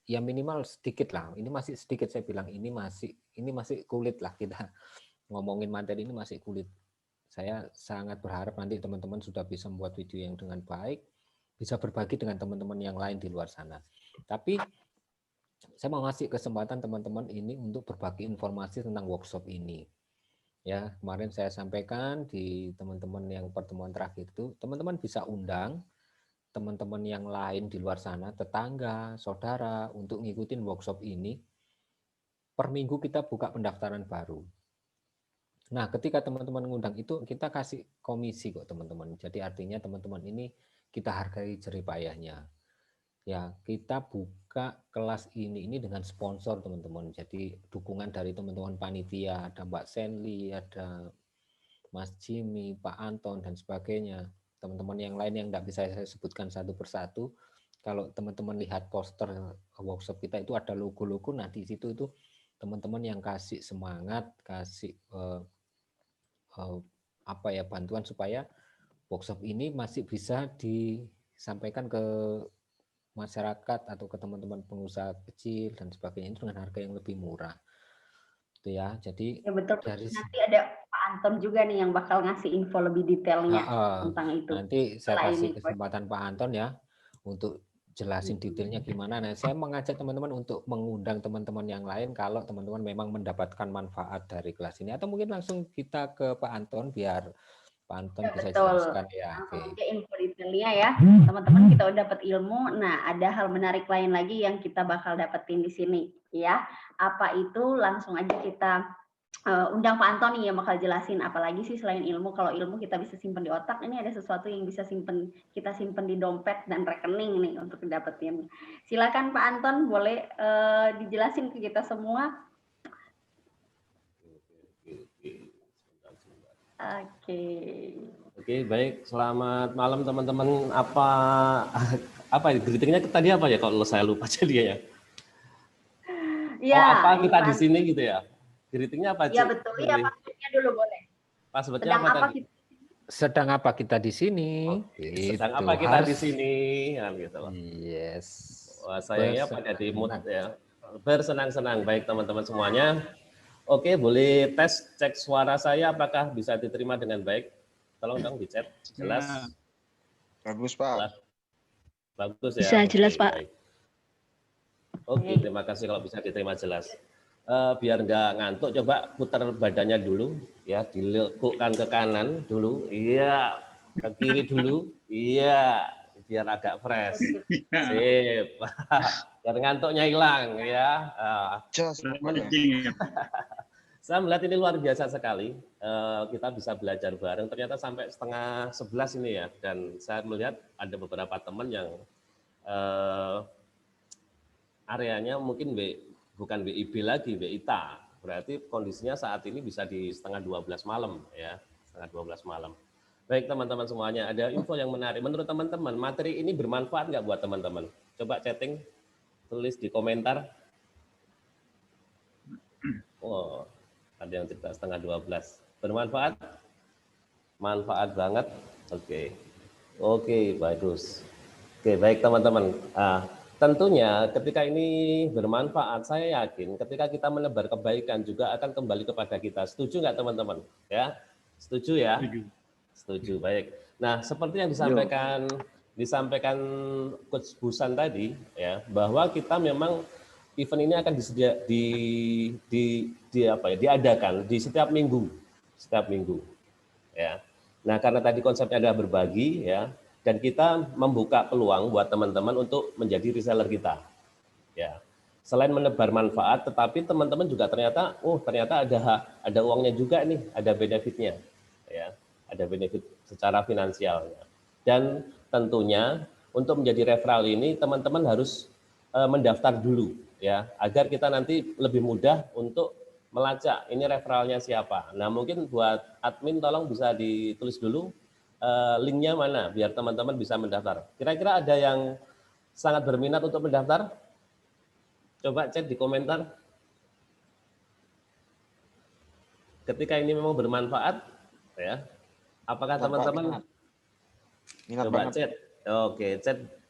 ya minimal sedikit lah. Ini masih sedikit, saya bilang ini masih kulit lah, kita ngomongin materi ini masih kulit. Saya sangat berharap nanti teman-teman sudah bisa membuat video yang dengan baik, bisa berbagi dengan teman-teman yang lain di luar sana. Tapi saya mau ngasih kesempatan teman-teman ini untuk berbagi informasi tentang workshop ini. Ya, kemarin saya sampaikan di teman-teman yang pertemuan terakhir itu, teman-teman bisa undang teman-teman yang lain di luar sana, tetangga, saudara, untuk ngikutin workshop ini. Per minggu kita buka pendaftaran baru. Nah, ketika teman-teman ngundang itu, kita kasih komisi kok teman-teman. Jadi artinya teman-teman ini kita hargai jerih payahnya. Ya, kita buka kelas ini dengan sponsor teman-teman. Jadi dukungan dari teman-teman panitia, ada Mbak Senli, ada Mas Jimmy, Pak Anton, dan sebagainya. Teman-teman yang lain yang tidak bisa saya sebutkan satu persatu. Kalau teman-teman lihat poster workshop kita itu ada logo-logo, nah di situ itu teman-teman yang kasih semangat, kasih bantuan supaya workshop ini masih bisa disampaikan ke masyarakat atau ke teman-teman pengusaha kecil dan sebagainya dengan harga yang lebih murah. Itu ya. Jadi ya betul. dari Nanti ada Pak Anton juga nih yang bakal ngasih info lebih detailnya tentang itu. nanti saya Setelah kasih ini. kesempatan Pak Anton ya untuk jelasin detailnya gimana. Nah, saya mengajak teman-teman untuk mengundang teman-teman yang lain kalau teman-teman memang mendapatkan manfaat dari kelas ini, atau mungkin langsung kita ke Pak Anton biar Pak Anton Ya, bisa betul. jelaskan ya. Langsung Oke. aja info detailnya ya. Teman-teman kita udah dapat ilmu. Nah, ada hal menarik lain lagi yang kita bakal dapetin di sini ya. Apa itu? Langsung aja kita undang Pak Antoni yang bakal jelasin apalagi sih selain ilmu. Kalau ilmu kita bisa simpen di otak, ini ada sesuatu yang bisa kita simpen di dompet dan rekening nih untuk dapetin. Silakan Pak Anton, boleh dijelasin ke kita semua. Oke, baik. Selamat malam teman-teman. Apa greetingnya tadi apa ya? Kalau saya lupa jadinya ya. Ya, apa kita di sini gitu ya? Greetingnya apa, Cik? Iya betul. Iya, passwordnya dulu boleh. Passwordnya apa tadi? Sedang apa kita di sini? Sedang apa kita di sini? Kan gitu loh. Yes. Wah, sayangnya pada di mood ya. Bersenang-senang. Baik teman-teman semuanya. Oke, boleh tes cek suara saya apakah bisa diterima dengan baik? Tolong dong di chat. Jelas? Ya. Bagus, Pak. Jelas. Bagus ya. Bisa jelas, Pak. Baik. Oke, terima kasih kalau bisa diterima jelas. Biar nggak ngantuk, coba putar badannya dulu, ya, dilekukkan ke kanan dulu, iya, ke kiri dulu, iya, biar agak fresh. Sip, biar ngantuknya hilang, ya. Saya melihat ini luar biasa sekali. Kita bisa belajar bareng. Ternyata sampai 10:30 ini ya. Dan saya melihat ada beberapa teman yang areanya mungkin bukan WIB lagi, WITA. Berarti kondisinya saat ini bisa di 11:30 malam ya, 11:30 malam. Baik teman-teman semuanya, ada info yang menarik. Menurut teman-teman, materi ini bermanfaat nggak buat teman-teman? Coba chatting, tulis di komentar. Oh, ada yang cerita 11:30. Bermanfaat? Manfaat banget. Oke, bagus. Oke, baik teman-teman. Tentunya ketika ini bermanfaat, saya yakin ketika kita menebar kebaikan juga akan kembali kepada kita. Setuju nggak teman-teman? Ya, setuju ya? Setuju. Baik. Nah, seperti yang disampaikan Coach Busan tadi, ya, bahwa kita memang event ini akan diadakan di setiap minggu, ya. Nah, karena tadi konsepnya adalah berbagi, ya. Dan kita membuka peluang buat teman-teman untuk menjadi reseller kita. Ya. Selain menebar manfaat, tetapi teman-teman juga ternyata ada uangnya juga nih, ada benefitnya. Ya. Ada benefit secara finansialnya. Dan tentunya untuk menjadi referral ini teman-teman harus mendaftar dulu ya, agar kita nanti lebih mudah untuk melacak ini referralnya siapa. Nah, mungkin buat admin tolong bisa ditulis dulu linknya mana biar teman-teman bisa mendaftar. Kira-kira ada yang sangat berminat untuk mendaftar? Coba cek di komentar. Ketika ini memang bermanfaat, ya. Apakah teman-teman coba chat? Oke,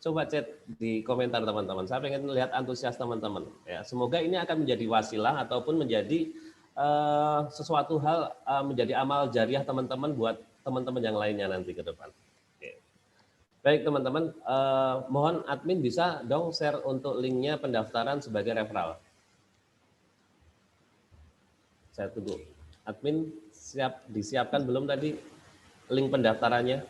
coba chat di komentar teman-teman. Saya pengen lihat antusias teman-teman. Ya, semoga ini akan menjadi wasilah ataupun menjadi sesuatu hal menjadi amal jariah teman-teman buat teman-teman yang lainnya nanti ke depan. Oke. Baik teman-teman, mohon admin bisa dong share untuk linknya pendaftaran sebagai referral. Saya tunggu. Admin disiapkan belum tadi link pendaftarannya?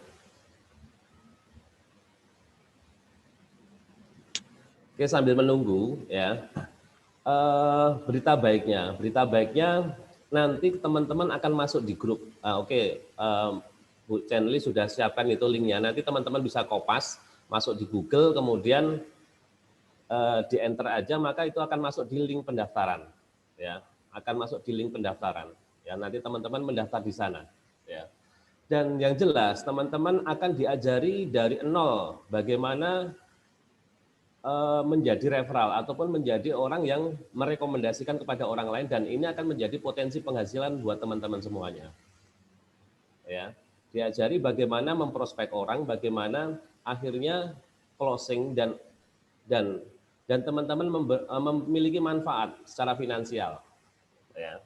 Oke, sambil menunggu ya. Berita baiknya nanti teman-teman akan masuk di grup. Oke, Bu Chenli sudah siapkan itu linknya. Nanti teman-teman bisa kopas, masuk di Google, kemudian di enter aja, maka itu akan masuk di link pendaftaran. Ya, akan masuk di link pendaftaran. Ya, nanti teman-teman mendaftar di sana. Ya. Dan yang jelas teman-teman akan diajari dari nol bagaimana menjadi referral ataupun menjadi orang yang merekomendasikan kepada orang lain, dan ini akan menjadi potensi penghasilan buat teman-teman semuanya. Ya, diajari bagaimana memprospek orang, bagaimana akhirnya closing dan teman-teman memiliki manfaat secara finansial. Ya.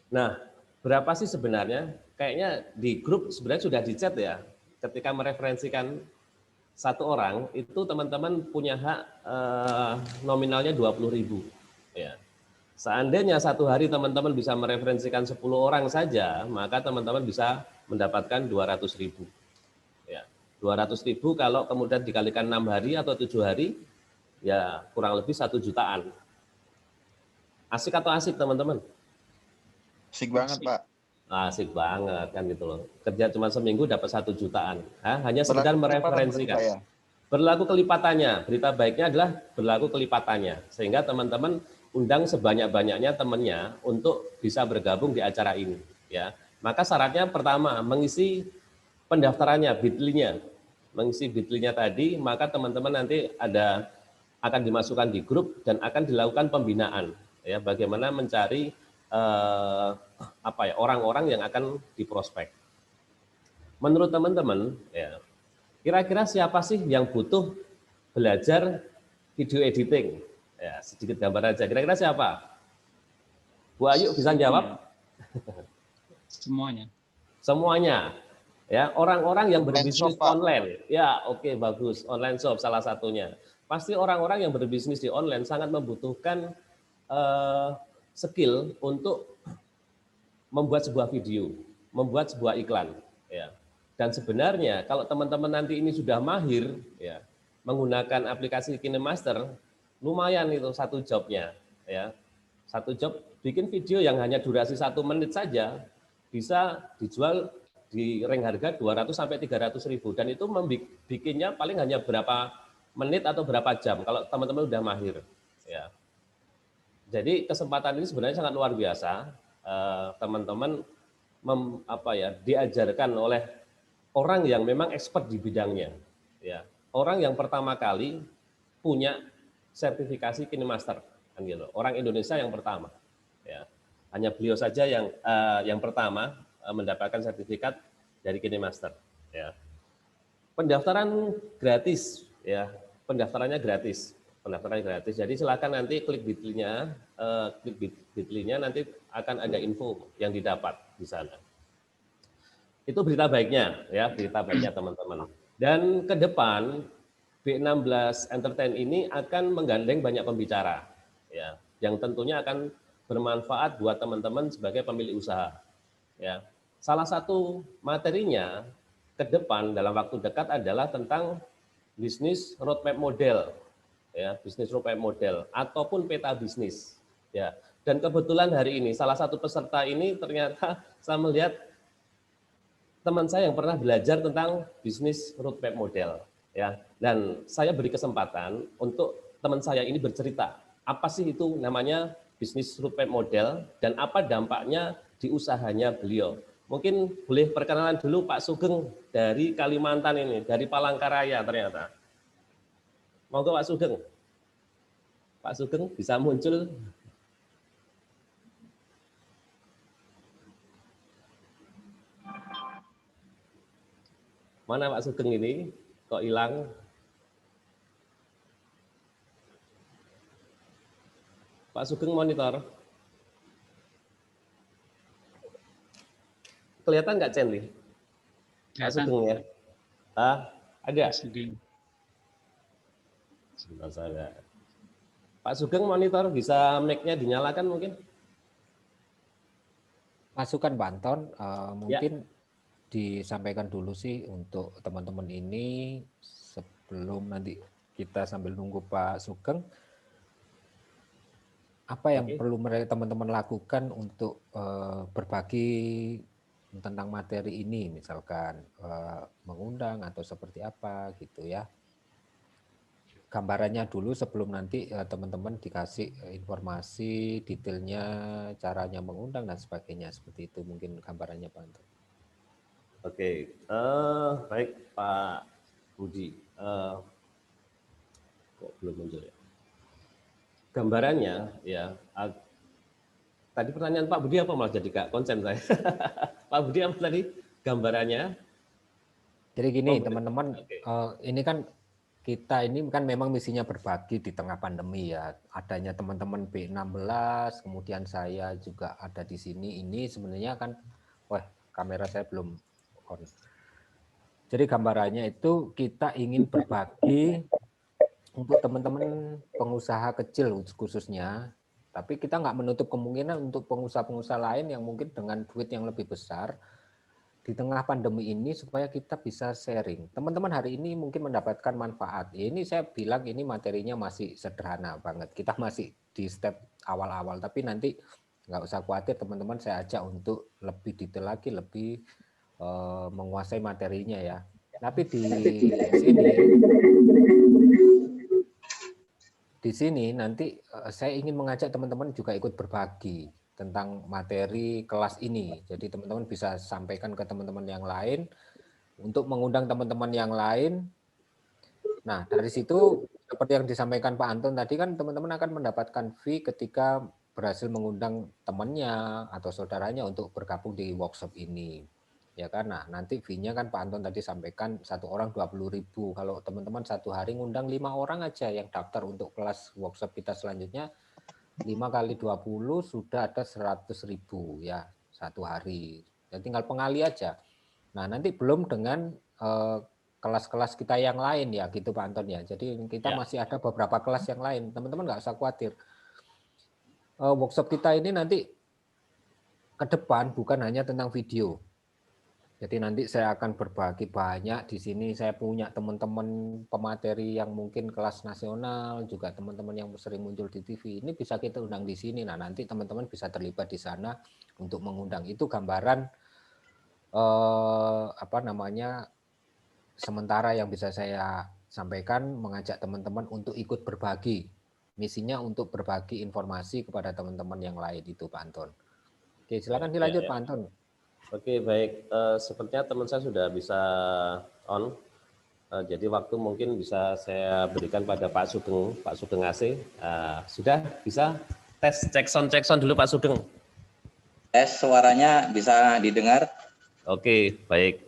Nah, berapa sih sebenarnya? Kayaknya di grup sebenarnya sudah di-chat ya. Ketika mereferensikan satu orang itu teman-teman punya hak nominalnya 20.000 ya. Seandainya satu hari teman-teman bisa mereferensikan 10 orang saja, maka teman-teman bisa mendapatkan 200.000 ya. 200.000 kalau kemudian dikalikan 6 hari atau 7 hari ya kurang lebih 1 jutaan. Asik atau asik teman-teman? Asik banget, Pak. Asik banget kan gitu loh. Kerja cuma seminggu dapat 1 jutaan. Hanya sekedar mereferensikan. Ya? Berlaku kelipatannya. Berita baiknya adalah berlaku kelipatannya. Sehingga teman-teman undang sebanyak-banyaknya temannya untuk bisa bergabung di acara ini. Ya, maka syaratnya pertama mengisi pendaftarannya, bit.ly-nya. Mengisi bit.ly-nya tadi, maka teman-teman nanti akan dimasukkan di grup dan akan dilakukan pembinaan. Ya, bagaimana mencari orang-orang yang akan diprospek. Menurut teman-teman, ya, kira-kira siapa sih yang butuh belajar video editing? Ya, sedikit gambar aja. Kira-kira siapa? Bu Ayu bisa jawab? Semuanya. Semuanya. Ya, orang-orang yang Online berbisnis shop, Pak. online. Ya, oke, bagus. Online shop salah satunya. Pasti orang-orang yang berbisnis di online sangat membutuhkan skill untuk membuat sebuah video, membuat sebuah iklan, ya. Dan sebenarnya kalau teman-teman nanti ini sudah mahir, ya, menggunakan aplikasi KineMaster, lumayan itu satu jobnya, ya. Satu job bikin video yang hanya durasi 1 menit saja bisa dijual di ring harga 200 sampai 300.000, dan itu bikinnya paling hanya berapa menit atau berapa jam kalau teman-teman sudah mahir, ya. Jadi kesempatan ini sebenarnya sangat luar biasa. Teman-teman diajarkan oleh orang yang memang expert di bidangnya, ya. Orang yang pertama kali punya sertifikasi KineMaster, kan gitu. Orang Indonesia yang pertama, ya. Hanya beliau saja yang pertama mendapatkan sertifikat dari KineMaster, ya. Pendaftaran gratis, ya. Pendaftarannya gratis. Jadi silakan nanti klik bit.ly-nya, nanti akan ada info yang didapat di sana. Itu berita baiknya, ya, berita baiknya teman-teman. Dan ke depan B16 Entertain ini akan menggandeng banyak pembicara, ya, yang tentunya akan bermanfaat buat teman-teman sebagai pemilik usaha, ya. Salah satu materinya ke depan dalam waktu dekat adalah tentang bisnis roadmap model, ya, bisnis roadmap model ataupun peta bisnis, ya. Dan kebetulan hari ini salah satu peserta ini ternyata saya melihat teman saya yang pernah belajar tentang bisnis roadmap model, ya. Dan saya beri kesempatan untuk teman saya ini bercerita apa sih itu namanya bisnis roadmap model dan apa dampaknya di usahanya beliau. Mungkin boleh perkenalan dulu Pak Sugeng dari Kalimantan ini, dari Palangkaraya ternyata. Monggo Pak Sugeng. Pak Sugeng bisa muncul. Mana Pak Sugeng ini? Kok hilang? Pak Sugeng monitor. Kelihatan nggak Cenli? Pak Sugeng ya? Ada? Sebentar saya. Pak Sugeng monitor, bisa mic-nya dinyalakan mungkin? Masukan Pak Anton, mungkin Ya. disampaikan dulu sih untuk teman-teman ini sebelum nanti kita sambil nunggu Pak Sugeng. Apa yang perlu teman-teman lakukan untuk berbagi tentang materi ini, misalkan mengundang atau seperti apa gitu ya. Gambarannya dulu sebelum nanti teman-teman dikasih informasi detailnya, caranya mengundang dan sebagainya, seperti itu mungkin gambarannya Pak Anton. Oke, baik Pak Budi, kok belum muncul ya? Gambarannya ya, tadi pertanyaan Pak Budi apa, malah jadi gak konsen saya. Pak Budi apa tadi gambarannya? Jadi gini teman-teman, ini kan kita ini kan memang misinya berbagi di tengah pandemi ya. Adanya teman-teman B16, kemudian saya juga ada di sini. Ini sebenarnya kan, kamera saya belum on. Jadi gambarannya itu kita ingin berbagi untuk teman-teman pengusaha kecil khususnya. Tapi kita nggak menutup kemungkinan untuk pengusaha-pengusaha lain yang mungkin dengan duit yang lebih besar di tengah pandemi ini supaya kita bisa sharing. Teman-teman hari ini mungkin mendapatkan manfaat. Ini saya bilang ini materinya masih sederhana banget. Kita masih di step awal-awal, tapi nanti nggak usah khawatir teman-teman, saya ajak untuk lebih detail lagi, lebih menguasai materinya ya. Tapi di sini nanti saya ingin mengajak teman-teman juga ikut berbagi tentang materi kelas ini. Jadi teman-teman bisa sampaikan ke teman-teman yang lain, untuk mengundang teman-teman yang lain. Nah, dari situ seperti yang disampaikan Pak Anton tadi kan teman-teman akan mendapatkan fee ketika berhasil mengundang temannya atau saudaranya untuk bergabung di workshop ini. Ya kan, nah nanti fee-nya kan Pak Anton tadi sampaikan satu orang 20.000. Kalau teman-teman satu hari ngundang 5 orang aja yang daftar untuk kelas workshop kita selanjutnya, 5 kali 20 sudah ada 100.000 ya satu hari. Ya tinggal pengali aja. Nah nanti belum dengan kelas-kelas kita yang lain ya gitu Pak Anton ya. Jadi kita masih ada beberapa kelas yang lain. Teman-teman nggak usah khawatir. Workshop kita ini nanti ke depan bukan hanya tentang video. Jadi nanti saya akan berbagi banyak di sini. Saya punya teman-teman pemateri yang mungkin kelas nasional, juga teman-teman yang sering muncul di TV. Ini bisa kita undang di sini. Nah, nanti teman-teman bisa terlibat di sana untuk mengundang. Itu gambaran sementara yang bisa saya sampaikan, mengajak teman-teman untuk ikut berbagi. Misinya untuk berbagi informasi kepada teman-teman yang lain itu Pak Anton. Oke, silakan dilanjut Pak Anton. Oke, baik. Sepertinya teman saya sudah bisa on. Jadi waktu mungkin bisa saya berikan pada Pak Sugeng AC. Sudah bisa tes cek sound dulu Pak Sugeng. Tes suaranya bisa didengar? Oke, baik.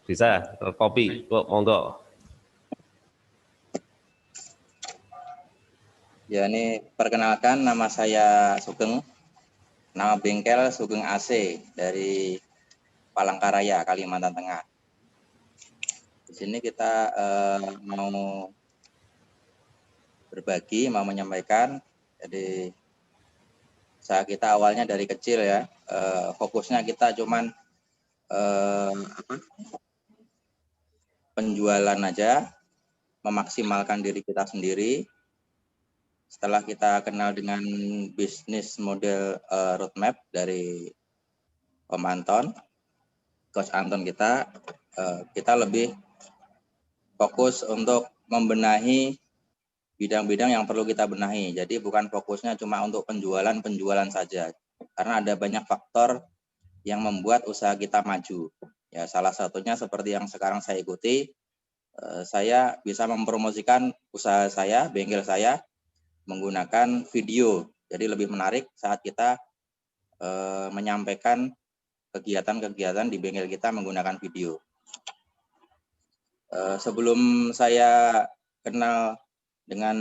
Bisa terkopi. Kok monggo. Ya, ini perkenalkan, nama saya Sugeng. Nama bengkel Sugeng AC dari Palangkaraya, Kalimantan Tengah. Di sini kita mau berbagi, mau menyampaikan. Jadi kita awalnya dari kecil ya, fokusnya kita cuman penjualan aja, memaksimalkan diri kita sendiri. Setelah kita kenal dengan bisnis model roadmap dari Om Anton, Coach Anton kita lebih fokus untuk membenahi bidang-bidang yang perlu kita benahi. Jadi bukan fokusnya cuma untuk penjualan saja, karena ada banyak faktor yang membuat usaha kita maju. Ya, salah satunya seperti yang sekarang saya ikuti, saya bisa mempromosikan usaha saya, bengkel saya, menggunakan video. Jadi lebih menarik saat kita menyampaikan kegiatan-kegiatan di bengkel kita menggunakan video. Sebelum saya kenal dengan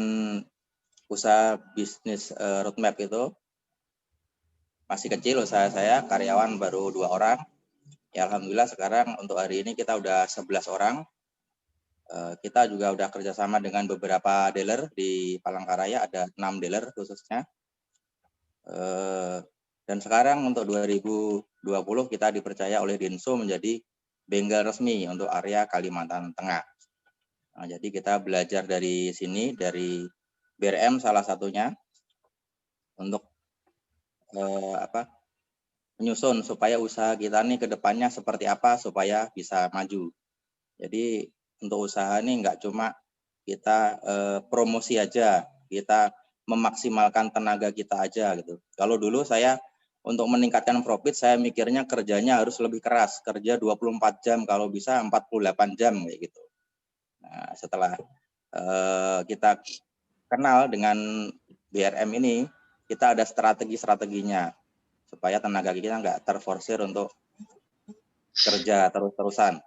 usaha bisnis roadmap itu masih kecil usaha saya, karyawan baru 2 orang. Ya alhamdulillah sekarang untuk hari ini kita udah 11 orang. Kita juga udah kerjasama dengan beberapa dealer di Palangkaraya, ada 6 dealer khususnya. Dan sekarang untuk 2020 kita dipercaya oleh Dinso menjadi bengkel resmi untuk area Kalimantan Tengah. Nah, jadi kita belajar dari sini, dari BRM salah satunya, untuk menyusun supaya usaha kita nih ke depannya seperti apa supaya bisa maju. Jadi untuk usaha ini nggak cuma kita promosi aja, kita memaksimalkan tenaga kita aja gitu. Kalau dulu saya untuk meningkatkan profit, saya mikirnya kerjanya harus lebih keras, kerja 24 jam, kalau bisa 48 jam kayak gitu. Nah, setelah kita kenal dengan BRM ini, kita ada strategi-strateginya supaya tenaga kita nggak terforsir untuk kerja terus-terusan.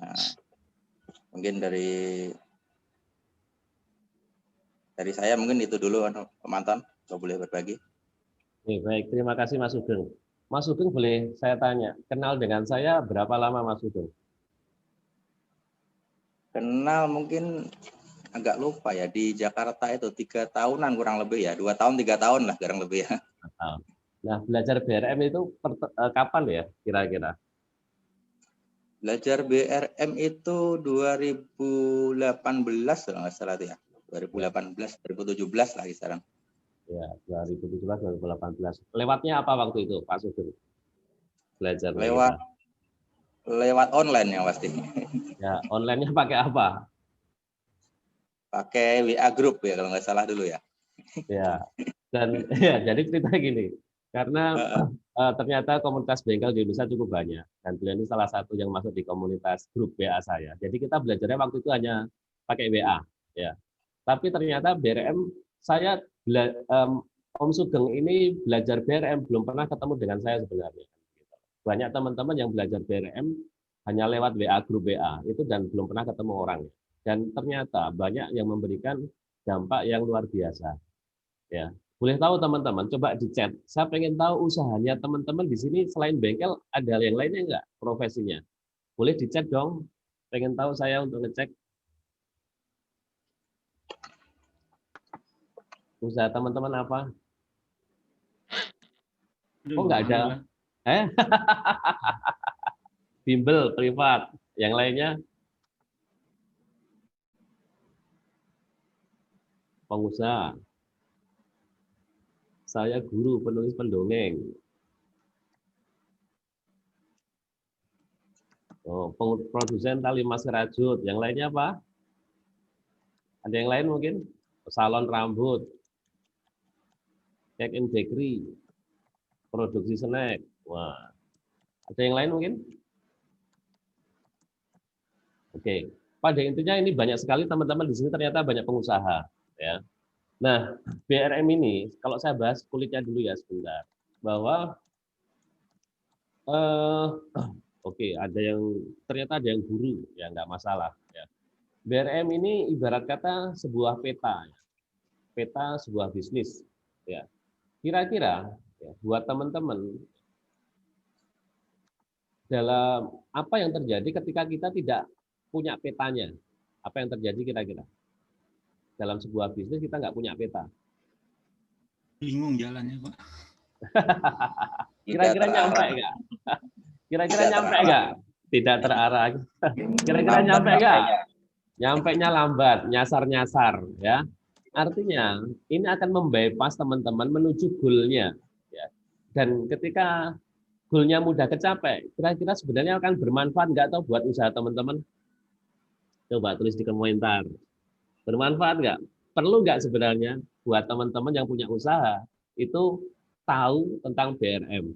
Nah, mungkin dari saya mungkin itu dulu, Pak Manton, kalau boleh berbagi. Baik, terima kasih Mas Sugeng. Mas Sugeng boleh saya tanya, kenal dengan saya berapa lama Mas Sugeng? Kenal mungkin agak lupa ya, di Jakarta itu 3 tahunan kurang lebih ya, 2 tahun 3 tahun lah kurang lebih ya. Nah, belajar BRM itu kapan ya kira-kira? Belajar BRM itu 2018 kalau nggak salah ya. 2018, 2017 lagi sekarang. Ya, 2017, 2018. Lewatnya apa waktu itu, Pak Sugeng? Belajar lewat online yang pasti. Ya, online-nya pakai apa? Pakai WA Group ya kalau nggak salah dulu ya. Ya, dan ya jadi cerita gini, karena ternyata komunitas bengkel di Indonesia cukup banyak, dan beliau ini salah satu yang masuk di komunitas grup WA saya. Jadi kita belajarnya waktu itu hanya pakai WA, ya. Tapi ternyata BRM saya Om Sugeng ini belajar BRM belum pernah ketemu dengan saya sebenarnya. Banyak teman-teman yang belajar BRM hanya lewat WA grup WA itu dan belum pernah ketemu orangnya. Dan ternyata banyak yang memberikan dampak yang luar biasa. Ya, boleh tahu teman-teman, coba di chat. Saya pengen tahu usahanya teman-teman di sini selain bengkel ada yang lainnya enggak profesinya? Boleh di chat dong. Pengen tahu saya untuk ngecek. Usaha teman-teman apa? Oh enggak ada. Bimbel privat. Yang lainnya pengusaha. Saya guru penulis pendongeng. Oh, produsen tali mas rajut. Yang lainnya apa? Ada yang lain mungkin? Salon rambut, cake and bakery, produksi snack. Wah, ada yang lain mungkin? Oke, pada intinya ini banyak sekali teman-teman di sini ternyata banyak pengusaha. Ya. Nah, BRM ini kalau saya bahas kulitnya dulu ya sebentar, bahwa oke, ada yang ternyata ada yang guru, ya nggak masalah. Ya. BRM ini ibarat kata sebuah peta, peta sebuah bisnis. Ya. Kira-kira ya, buat teman-teman dalam apa yang terjadi ketika kita tidak punya petanya, apa yang terjadi kira-kira dalam sebuah bisnis kita nggak punya peta? Bingung jalannya, Pak. Kira-kira nyampe nggak? Kira-kira nyampe nggak? Tidak terarah. Kira-kira nyampe nggak? Nyampenya lambat, nyasar-nyasar, ya. Artinya ini akan membypass teman-teman menuju goal-nya, ya. Dan ketika goal-nya mudah kecapai, kira-kira sebenarnya akan bermanfaat nggak tahu buat usaha teman-teman? Coba tulis di komentar. Bermanfaat nggak? Perlu nggak sebenarnya buat teman-teman yang punya usaha itu tahu tentang BRM?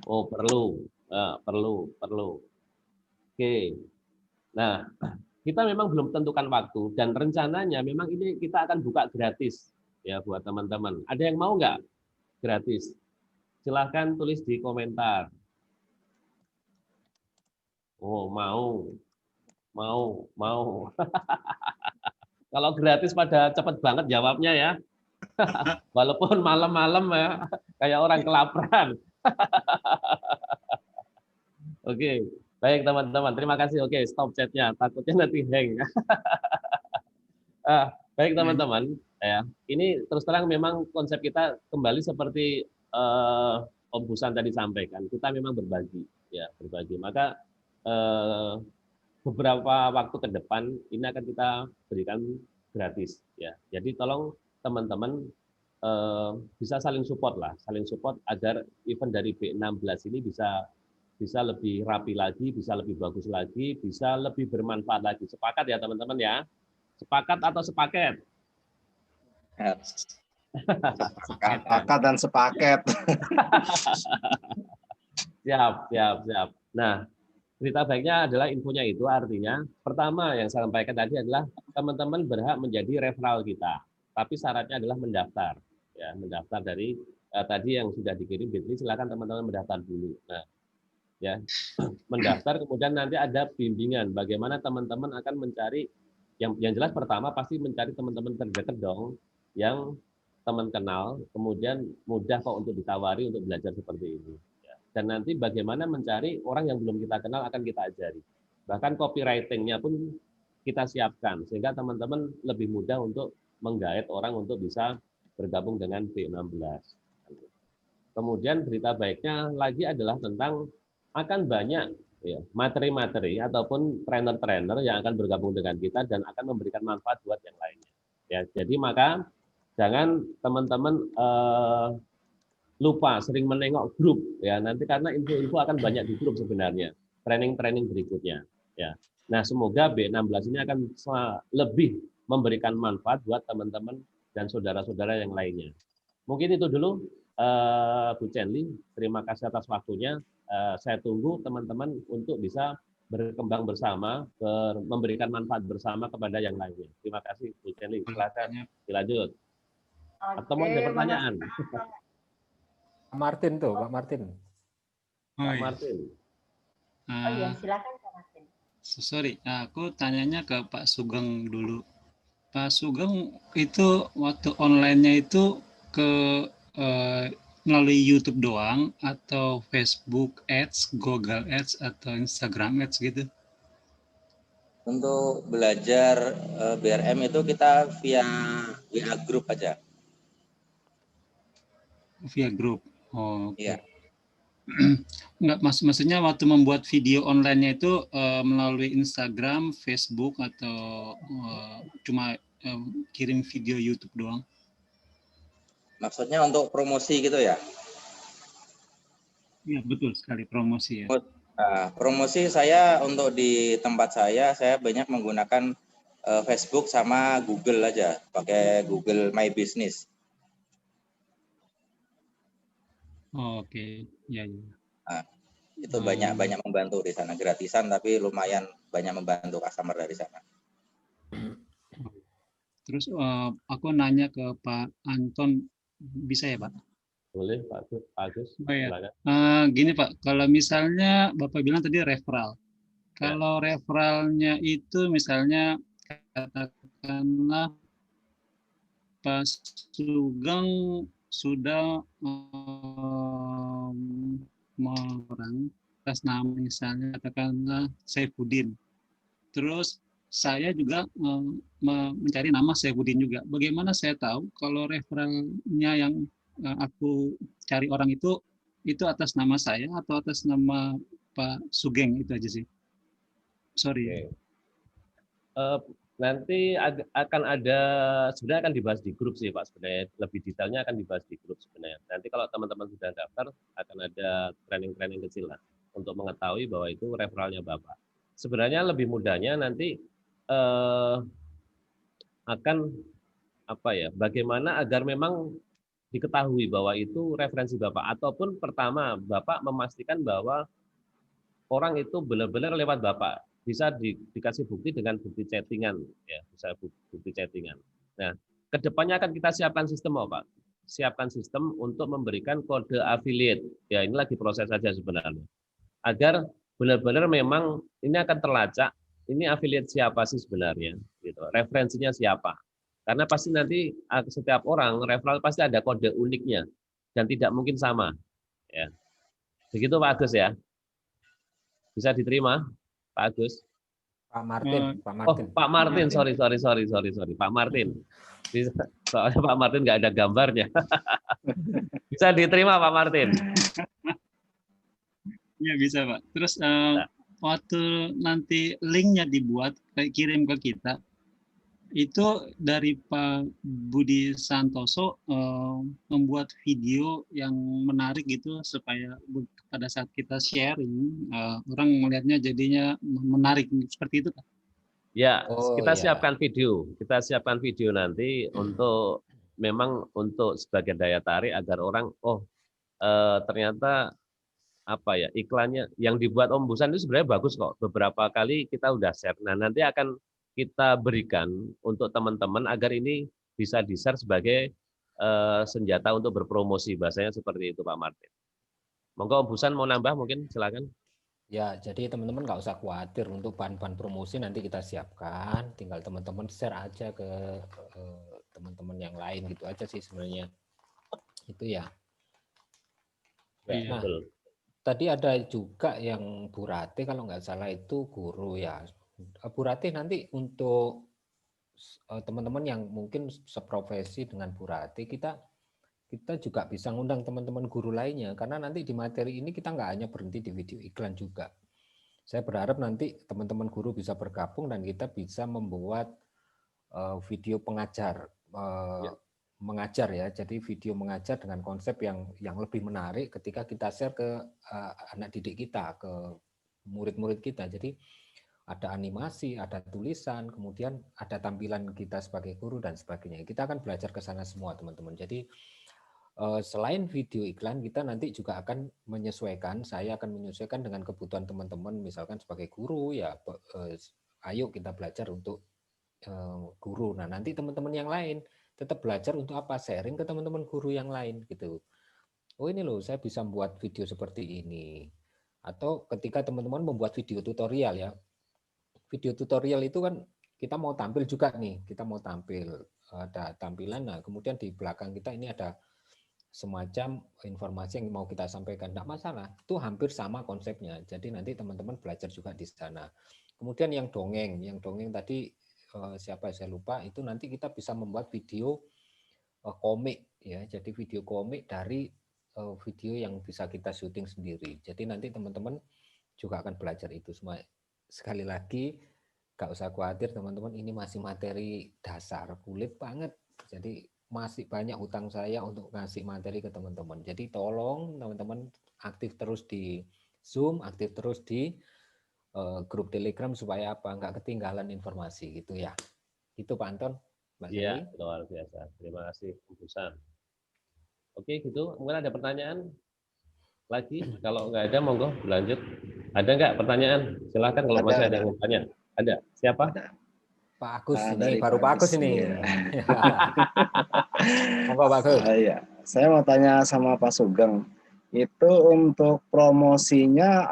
Oh, perlu. Perlu. Oke. Nah, kita memang belum tentukan waktu dan rencananya memang ini kita akan buka gratis ya buat teman-teman. Ada yang mau nggak gratis? Silahkan tulis di komentar. Oh, mau. Mau. Kalau gratis pada cepet banget jawabnya ya. Walaupun malam-malam ya, kayak orang kelaparan. Oke, baik teman-teman. Terima kasih. Oke, stop chatnya. Takutnya nanti hang. Baik teman-teman. Ya, ini terus terang memang konsep kita kembali seperti Om Busan tadi sampaikan. Kita memang berbagi, ya berbagi. Maka beberapa waktu ke depan ini akan kita berikan gratis, ya. Jadi tolong teman-teman bisa saling support lah, saling support agar event dari B16 ini bisa lebih rapi lagi, bisa lebih bagus lagi, bisa lebih bermanfaat lagi. Sepakat ya teman-teman ya? Sepakat atau sepaket? Sepakat dan sepaket. Siap. Nah, berita baiknya adalah infonya itu artinya pertama yang saya sampaikan tadi adalah teman-teman berhak menjadi referral kita. Tapi syaratnya adalah mendaftar. Ya, mendaftar dari tadi yang sudah dikirim Bitly, silakan teman-teman mendaftar dulu. Nah, ya. Mendaftar kemudian nanti ada bimbingan bagaimana teman-teman akan mencari yang jelas pertama pasti mencari teman-teman terdekat dong yang teman kenal, kemudian mudah kok untuk ditawari untuk belajar seperti ini. Dan nanti bagaimana mencari orang yang belum kita kenal akan kita ajari. Bahkan copywriting-nya pun kita siapkan, sehingga teman-teman lebih mudah untuk menggait orang untuk bisa bergabung dengan B16. Kemudian berita baiknya lagi adalah tentang akan banyak materi-materi ataupun trainer-trainer yang akan bergabung dengan kita dan akan memberikan manfaat buat yang lainnya. Ya, jadi maka jangan teman-teman lupa sering menengok grup ya, nanti karena info-info akan banyak di grup sebenarnya, training-training berikutnya ya. Nah, semoga B16 ini akan lebih memberikan manfaat buat teman-teman dan saudara-saudara yang lainnya. Mungkin itu dulu Bu Chenli, terima kasih atas waktunya. Saya tunggu teman-teman untuk bisa berkembang bersama, memberikan manfaat bersama kepada yang lainnya. Terima kasih Bu Chenli. Silakan dilanjut. Atau mau ada pertanyaan? Pak Martin tuh, Pak Martin. Pak Martin. Oh iya, silakan Pak Martin. Sorry, aku tanyanya ke Pak Sugeng dulu. Pak Sugeng itu waktu online-nya itu melalui YouTube doang atau Facebook Ads, Google Ads atau Instagram Ads gitu? Untuk belajar BRM itu kita via WA Group aja. Via grup. Oh, okay. Iya. Enggak, maksudnya waktu membuat video online-nya itu melalui Instagram, Facebook atau cuma kirim video YouTube doang? Maksudnya untuk promosi gitu ya? Iya, betul sekali, promosi ya. Nah, promosi saya untuk di tempat saya banyak menggunakan Facebook sama Google aja, pakai Google My Business. Oh, oke, ya. Nah, itu banyak membantu di sana, gratisan tapi lumayan banyak membantu customer dari sana. Terus aku nanya ke Pak Anton, bisa ya Pak? Boleh Pak Agus. Oh ya. Gini Pak, kalau misalnya Bapak bilang tadi referral, kalau referralnya itu misalnya katakanlah Pak Sugeng sudah orang atas nama misalnya katakanlah Saifuddin, terus saya juga mencari nama Saifuddin juga. Bagaimana saya tahu kalau referralnya yang aku cari orang itu atas nama saya atau atas nama Pak Sugeng? Itu aja sih. Sorry. Nanti akan ada, sebenarnya akan dibahas di grup sih Pak, sebenarnya lebih detailnya akan dibahas di grup sebenarnya. Nanti kalau teman-teman sudah daftar akan ada training-training kecil lah untuk mengetahui bahwa itu referralnya Bapak. Sebenarnya lebih mudahnya nanti akan bagaimana agar memang diketahui bahwa itu referensi Bapak, ataupun pertama Bapak memastikan bahwa orang itu benar-benar lewat Bapak. Bisa dikasih bukti dengan bukti chattingan, ya, bisa bukti chattingan. Nah, kedepannya akan kita siapkan sistem, Pak. Siapkan sistem untuk memberikan kode affiliate. Ya, ini lagi proses saja sebenarnya. Agar benar-benar memang ini akan terlacak, ini affiliate siapa sih sebenarnya, gitu. Referensinya siapa? Karena pasti nanti setiap orang referral pasti ada kode uniknya dan tidak mungkin sama. Ya. Begitu Pak Agus ya. Bisa diterima, Pak Agus? Pak Martin, Oh, Pak Oh, Martin. Pak Martin, Martin. sorry, Pak Martin. Soalnya Pak Martin nggak ada gambarnya. Bisa diterima Pak Martin. Ya bisa Pak. Terus Nah, waktu nanti linknya dibuat, kirim ke kita, itu dari Pak Budi Santoso membuat video yang menarik gitu supaya pada saat kita sharing orang melihatnya jadinya menarik seperti itu Pak. ya, Oh kita ya, siapkan video. Kita siapkan video nanti untuk memang untuk sebagai daya tarik agar orang ternyata apa ya iklannya yang dibuat Om Busan itu sebenarnya bagus kok. Beberapa kali kita udah share. Nah, nanti akan kita berikan untuk teman-teman agar ini bisa di-share sebagai senjata untuk berpromosi. Bahasanya seperti itu Pak Martin. Monggo Om Busan mau nambah mungkin silakan. ya. Jadi teman-teman nggak usah khawatir untuk bahan-bahan promosi nanti kita siapkan. Tinggal teman-teman share aja ke teman-teman yang lain gitu aja sih sebenarnya. Itu ya. Ya, Iya. Nah, betul. tadi ada juga yang Bu Ratih kalau nggak salah itu guru ya. Bu Ratih nanti untuk teman-teman yang mungkin seprofesi dengan Bu Ratih, kita juga bisa ngundang teman-teman guru lainnya karena nanti di materi ini kita nggak hanya berhenti di video iklan juga. Saya berharap nanti teman-teman guru bisa bergabung dan kita bisa membuat video pengajar Ya. mengajar ya. Jadi video mengajar dengan konsep yang lebih menarik ketika kita share ke anak didik kita, ke murid-murid kita. Jadi ada animasi, ada tulisan, kemudian ada tampilan kita sebagai guru dan sebagainya. Kita akan belajar ke sana semua, teman-teman. Jadi selain video iklan, kita nanti juga akan menyesuaikan, saya akan menyesuaikan dengan kebutuhan teman-teman, misalkan sebagai guru, ya ayo kita belajar untuk guru. Nah, nanti teman-teman yang lain tetap belajar untuk apa? Sharing ke teman-teman guru yang lain gitu. Oh ini loh, saya bisa membuat video seperti ini. Atau ketika teman-teman membuat video tutorial ya, video tutorial itu kan kita mau tampil juga nih, kita mau tampil, ada tampilan, nah kemudian di belakang kita ini ada semacam informasi yang mau kita sampaikan, tidak masalah, itu hampir sama konsepnya, jadi nanti teman-teman belajar juga di sana. Kemudian yang dongeng tadi siapa saya lupa, itu nanti kita bisa membuat video komik ya, jadi video komik dari video yang bisa kita syuting sendiri, jadi nanti teman-teman juga akan belajar itu semua. Sekali lagi, gak usah khawatir teman-teman, ini masih materi dasar, kulit banget. Jadi masih banyak hutang saya untuk ngasih materi ke teman-teman. Jadi tolong teman-teman aktif terus di Zoom, aktif terus di grup Telegram supaya apa? Nggak ketinggalan informasi gitu ya. Itu Pak Anton, Mbak Iya, Sally. luar biasa. Terima kasih Om Busan. Oke, gitu. Mungkin ada pertanyaan lagi? Kalau nggak ada, monggo berlanjut. Ada nggak pertanyaan? Silahkan kalau masih ada yang mau tanya. Ada. Siapa? Ada. Pak Agus ini, Dari baru Pak Agus ini. Iya. Monggo Pak Agus. Iya. Saya mau tanya sama Pak Sugeng. Itu untuk promosinya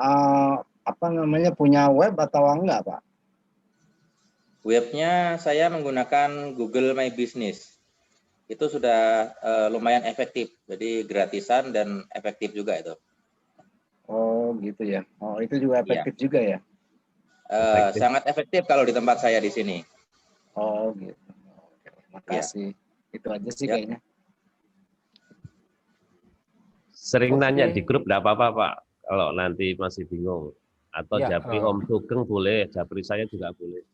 apa namanya, punya web atau enggak, Pak? Webnya saya menggunakan Google My Business. Itu sudah lumayan efektif. Jadi gratisan dan efektif juga itu. Oh, gitu ya. Oh, itu juga Iya. efektif juga ya. Efektif. Sangat efektif kalau di tempat saya di sini. Oh, gitu. Oke, makasih. Itu aja sih Ya. kayaknya. Sering Oke. nanya di grup nggak apa-apa Pak. Kalau nanti masih bingung. Atau Ya, Japri Om Sugeng boleh, Japri saya juga boleh.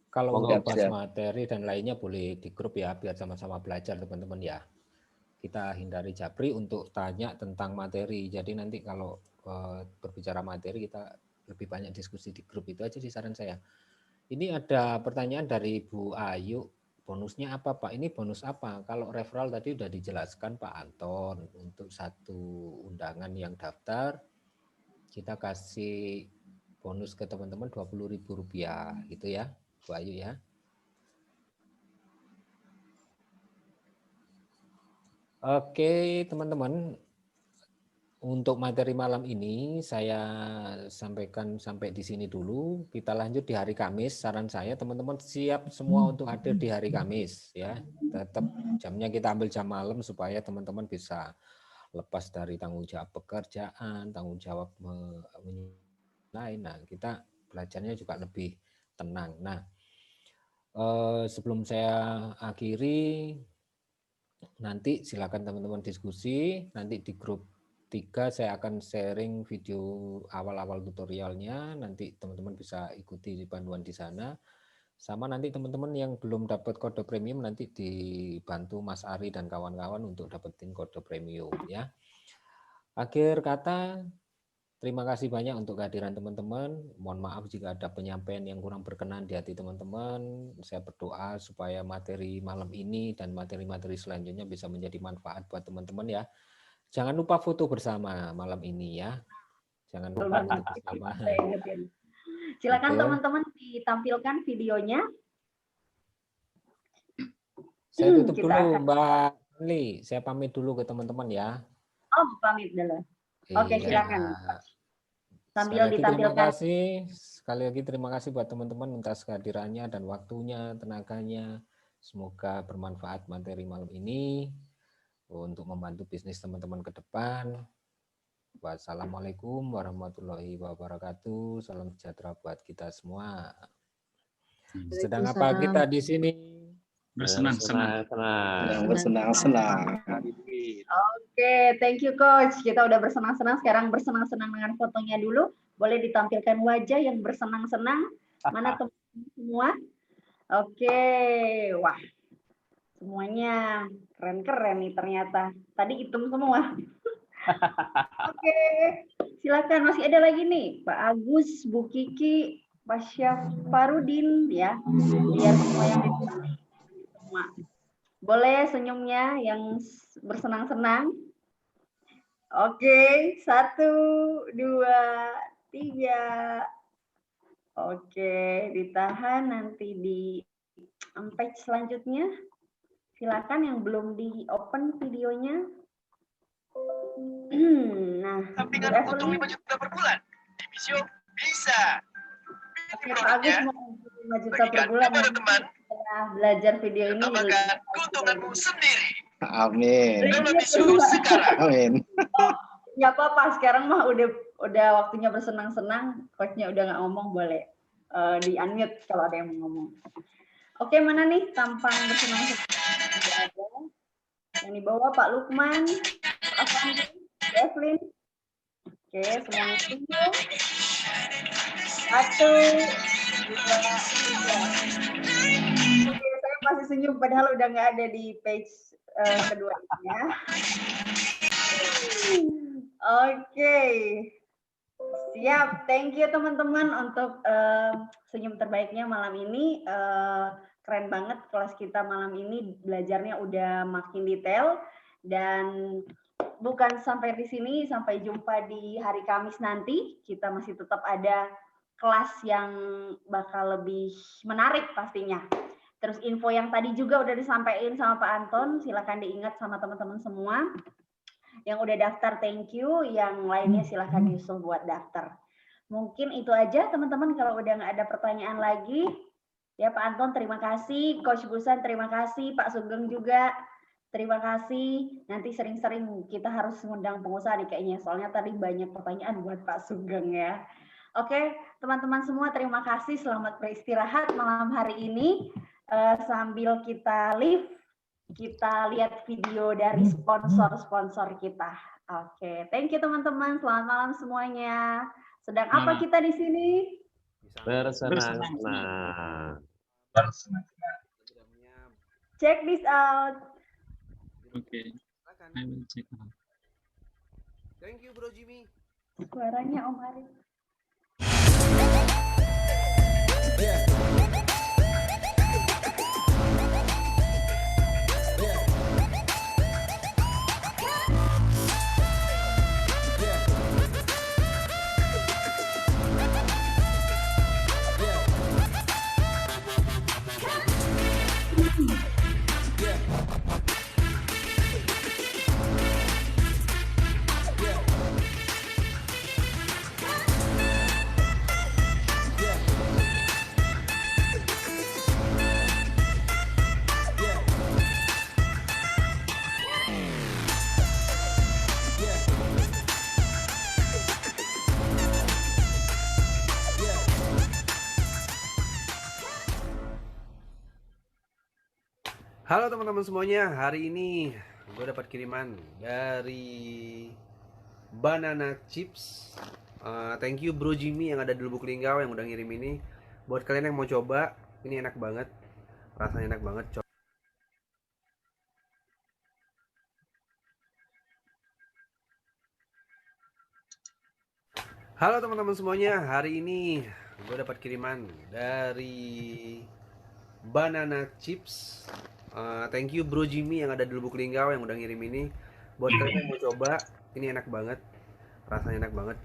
kalau Monggo, untuk Siap, bahas siap. materi dan lainnya boleh di grup ya, biar sama-sama belajar teman-teman ya. Kita hindari Japri untuk tanya tentang materi. Jadi nanti kalau berbicara materi kita lebih banyak diskusi di grup, itu aja sih saran saya. Ini ada pertanyaan dari Bu Ayu. Bonusnya apa Pak? Ini bonus apa? Kalau referral tadi udah dijelaskan Pak Anton, untuk satu undangan yang daftar kita kasih bonus ke teman-teman Rp20.000 gitu ya, Bu Ayu ya. Oke teman-teman, untuk materi malam ini saya sampaikan sampai di sini dulu. Kita lanjut di hari Kamis. Saran saya teman-teman siap semua untuk hadir di hari Kamis ya. Tetap jamnya kita ambil jam malam supaya teman-teman bisa lepas dari tanggung jawab pekerjaan, tanggung jawab lain. Nah, kita belajarnya juga lebih tenang. Nah, sebelum saya akhiri, nanti silakan teman-teman diskusi. Nanti di grup 3 saya akan sharing video awal-awal tutorialnya. Nanti teman-teman bisa ikuti di panduan di sana. Sama nanti teman-teman yang belum dapat kode premium nanti dibantu Mas Ari dan kawan-kawan untuk dapetin kode premium ya. Akhir kata, terima kasih banyak untuk kehadiran teman-teman. Mohon maaf jika ada penyampaian yang kurang berkenan di hati teman-teman. Saya berdoa supaya materi malam ini dan materi-materi selanjutnya bisa menjadi manfaat buat teman-teman ya. Jangan lupa foto bersama malam ini ya. Jangan lupa foto bersama. Silakan teman-teman ditampilkan videonya. Saya tutup dulu Mbak Li. Saya pamit dulu ke teman-teman ya. Oh, pamit dulu. Oke, silakan. Sambil ditampilkan. Sekali lagi terima kasih buat teman-teman atas kehadirannya dan waktunya, tenaganya. Semoga bermanfaat materi malam ini untuk membantu bisnis teman-teman ke depan. Wassalamualaikum warahmatullahi wabarakatuh. Salam sejahtera buat kita semua. Sedang apa kita di sini? Bersenang-senang. Yang bersenang-senang. Oke, thank you Coach. Kita udah bersenang-senang, sekarang bersenang-senang dengan fotonya dulu. Boleh ditampilkan wajah yang bersenang-senang. Mana teman-teman semua? Oke, wah. Semuanya keren-keren nih ternyata. Tadi hitam semua. Oke, silakan. Masih ada lagi nih, Pak Agus, Bu Kiki, Pak Syafarudin ya. Biar semua yang semua. Boleh senyumnya yang bersenang-senang. Oke, 1, 2, 3. Oke, ditahan nanti di page selanjutnya. Silakan yang belum di open videonya. Nah, sampingan untuk 5 juta per bulan. Dimisio bisa. Oke, Pak Agus mau 5 juta per bulan. Teman-teman, belajar video ini. tambahkan keuntunganmu sendiri. Amin. Sekarang. Amin. Oh, nggak apa-apa. Sekarang mah udah waktunya bersenang-senang. Coachnya udah nggak ngomong, boleh di unmute kalau ada yang mau ngomong. Oke, mana nih tampang bersenang-senang? Yang di bawah Pak Lukman, Pak Afandi, Evelyn. Oke, semuanya senyum. 1, 2, 3. Oke, saya masih senyum padahal udah nggak ada di page keduanya. Oke, siap. Thank you teman-teman untuk senyum terbaiknya malam ini. Keren banget kelas kita malam ini, belajarnya udah makin detail. Dan bukan sampai di sini, sampai jumpa di hari Kamis nanti. Kita masih tetap ada kelas yang bakal lebih menarik pastinya. Terus info yang tadi juga udah disampaikan sama Pak Anton, silakan diingat sama teman-teman semua. Yang udah daftar thank you, yang lainnya silakan disusul buat daftar. Mungkin itu aja teman-teman, kalau udah nggak ada pertanyaan lagi. Ya Pak Anton terima kasih, Coach Busan terima kasih, Pak Sugeng juga terima kasih. Nanti sering-sering kita harus mengundang pengusaha nih kayaknya, soalnya tadi banyak pertanyaan buat Pak Sugeng ya. Oke teman-teman semua terima kasih, selamat beristirahat malam hari ini. Sambil kita live, kita lihat video dari sponsor-sponsor kita. Oke, thank you teman-teman, selamat malam semuanya. Sedang apa kita di sini? Bersenang-senang. Check this out. Oke. I will check out. Thank you Bro Jimmy. Suaranya Om Arif. Halo teman-teman semuanya, hari ini gue dapat kiriman dari Banana Chips. Thank you Bro Jimmy yang ada di Lubuk Linggau yang udah ngirim ini. Buat kalian yang mau coba, ini enak banget, rasanya enak banget. Halo teman-teman semuanya, hari ini gue dapat kiriman dari Banana Chips. Thank you Bro Jimmy yang ada di Lubuk Linggau yang udah ngirim ini. Buat kalian yang mau coba, ini enak banget, rasanya enak banget.